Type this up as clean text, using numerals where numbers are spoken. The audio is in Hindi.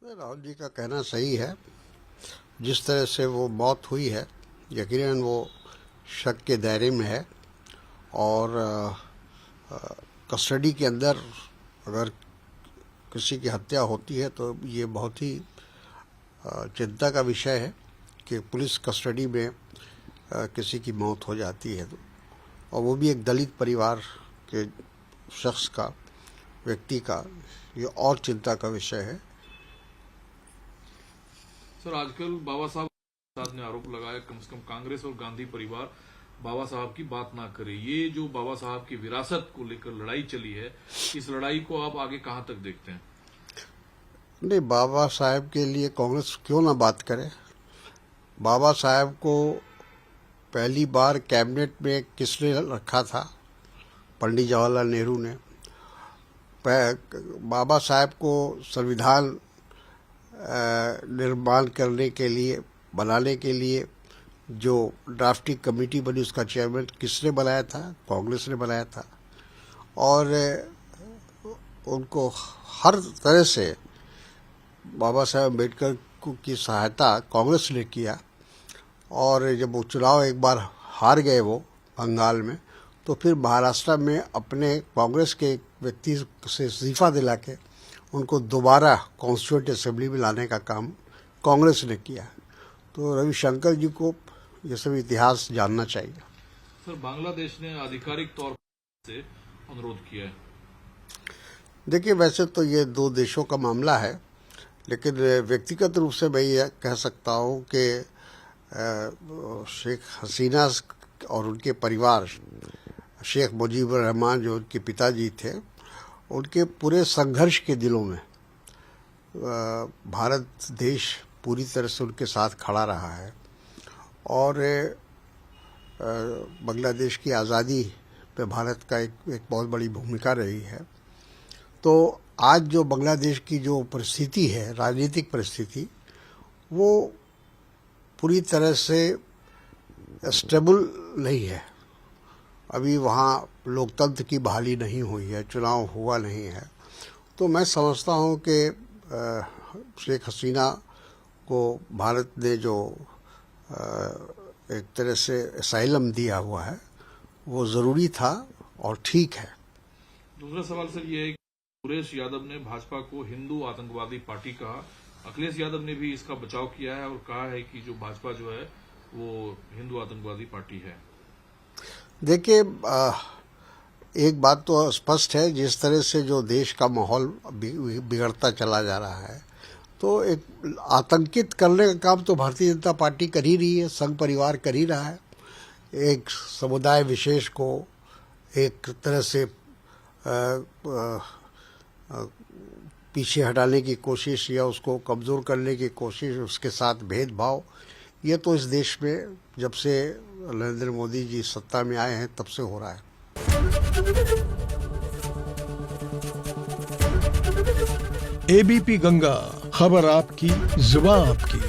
राहुल जी का कहना सही है। जिस तरह से वो मौत हुई है, यकीनन वो शक के दायरे में है और कस्टडी के अंदर अगर किसी की हत्या होती है तो ये बहुत ही चिंता का विषय है कि पुलिस कस्टडी में किसी की मौत हो जाती है, और वो भी एक दलित परिवार के शख्स का, व्यक्ति का, ये और चिंता का विषय है। सर, आजकल बाबा साहब ने आरोप लगाया कम से कम कांग्रेस और गांधी परिवार बाबा साहब की बात ना करे। ये जो बाबा साहब की विरासत को लेकर लड़ाई चली है, इस लड़ाई को आप आगे कहां तक देखते हैं? नहीं, बाबा साहब के लिए कांग्रेस क्यों ना बात करे। बाबा साहब को पहली बार कैबिनेट में किसने रखा था? पंडित जवाहरलाल नेहरू ने। बाबा साहब को संविधान निर्माण करने के लिए, बनाने के लिए जो ड्राफ्टिंग कमेटी बनी, उसका चेयरमैन किसने बनाया था? कांग्रेस ने बनाया था। और उनको हर तरह से बाबा साहब अम्बेडकर की सहायता कांग्रेस ने किया। और जब वो चुनाव एक बार हार गए वो बंगाल में, तो फिर महाराष्ट्र में अपने कांग्रेस के व्यक्ति से इस्तीफा दिला के उनको दोबारा कॉन्स्टिट्यूएंट असेंबली में लाने का काम कांग्रेस ने किया। तो रविशंकर जी को ये सब इतिहास जानना चाहिए। सर, बांग्लादेश ने आधिकारिक तौर से अनुरोध किया है। देखिए, वैसे तो ये दो देशों का मामला है, लेकिन व्यक्तिगत रूप से मैं ये कह सकता हूँ कि शेख हसीना और उनके परिवार, शेख मुजीबुर रहमान जो उनके पिताजी थे, उनके पूरे संघर्ष के दिलों में भारत देश पूरी तरह से उनके साथ खड़ा रहा है। और बांग्लादेश की आज़ादी पे भारत का एक बहुत बड़ी भूमिका रही है। तो आज जो बांग्लादेश की जो परिस्थिति है, राजनीतिक परिस्थिति, वो पूरी तरह से स्टेबल नहीं है। अभी वहाँ लोकतंत्र की बहाली नहीं हुई है, चुनाव हुआ नहीं है। तो मैं समझता हूँ कि शेख हसीना को भारत ने जो एक तरह से असाइलम दिया हुआ है, वो ज़रूरी था और ठीक है। दूसरा सवाल सर ये है कि सुरेश यादव ने भाजपा को हिंदू आतंकवादी पार्टी कहा। अखिलेश यादव ने भी इसका बचाव किया है और कहा है कि जो भाजपा जो है वो हिंदू आतंकवादी पार्टी है। देखिए, एक बात तो स्पष्ट है, जिस तरह से जो देश का माहौल बिगड़ता चला जा रहा है, तो एक आतंकित करने का काम तो भारतीय जनता पार्टी कर ही रही है, संघ परिवार कर ही रहा है। एक समुदाय विशेष को एक तरह से पीछे हटाने की कोशिश या उसको कमज़ोर करने की कोशिश, उसके साथ भेदभाव, ये तो इस देश में जब से नरेंद्र मोदी जी सत्ता में आए हैं तब से हो रहा है। एबीपी गंगा, खबर आपकी, जुबान आपकी।